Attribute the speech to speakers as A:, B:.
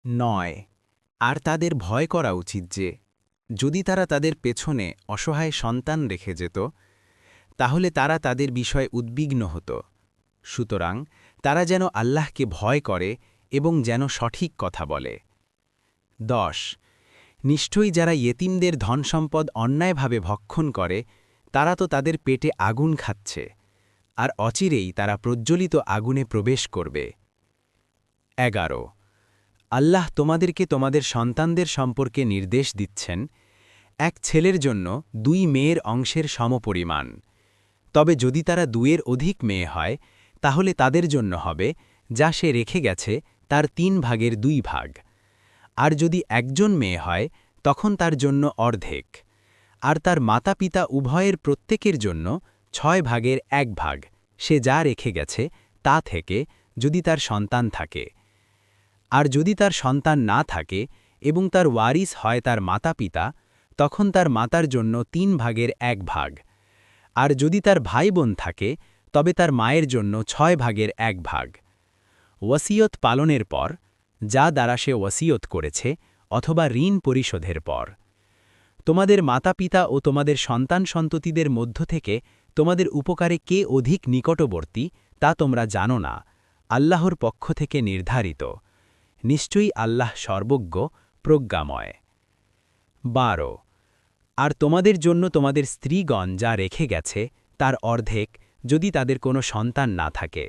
A: নয়। আর তাদের ভয় করা উচিত যে যদি তারা তাদের পেছনে অসহায় সন্তান রেখে যেত তাহলে তারা তাদের বিষয়ে উদ্বিগ্ন হতো। সুতরাং তারা যেন আল্লাহকে ভয় করে এবং যেন সঠিক কথা বলে। ১০ নিশ্চয়ই যারা ইয়েতিমদের ধনসম্পদ অন্যায়ভাবে ভক্ষণ করে তারা তো তাদের পেটে আগুন খাচ্ছে, আর অচিরেই তারা প্রজ্বলিত আগুনে প্রবেশ করবে। ১১ আল্লাহ তোমাদেরকে তোমাদের সন্তানদের সম্পর্কে নির্দেশ দিচ্ছেন, এক ছেলের জন্য ২ মেয়ের অংশের সমপরিমাণ। তবে যদি তারা ২-এর অধিক মেয়ে হয় তাহলে তাদের জন্য হবে যা সে রেখে গেছে তার ৩ ভাগের ২ ভাগ। আর যদি একজন মেয়ে হয় তখন তার জন্য অর্ধেক। আর তার মাতা পিতা উভয়ের প্রত্যেকের জন্য ৬ ভাগের ১ ভাগ সে যা রেখে গেছে তা থেকে, যদি তার সন্তান থাকে। আর যদি তার সন্তান না থাকে এবং তার ওয়ারিস হয় তার মাতা পিতা, তখন তার মাতার জন্য ৩ ভাগের ১ ভাগ। আর যদি তার ভাই বোন থাকে তবে তার মায়ের জন্য ৬ ভাগের ১ ভাগ। ওয়াসিয়ত পালনের পর, যা দ্বারা সে ওয়াসিয়ত করেছে, অথবা ঋণ পরিশোধের পর। তোমাদের মাতা পিতা ও তোমাদের সন্তান সন্ততিদের মধ্য থেকে তোমাদের উপকারে কে অধিক নিকটবর্তী তা তোমরা জানো না, আল্লাহর পক্ষ থেকে নির্ধারিত। নিশ্চয়ই আল্লাহ সর্বজ্ঞ, প্রজ্ঞাময়। ১২ আর তোমাদের জন্য তোমাদের স্ত্রীগণ যা রেখে গেছে তার অর্ধেক, যদি তাদের কোনো সন্তান না থাকে।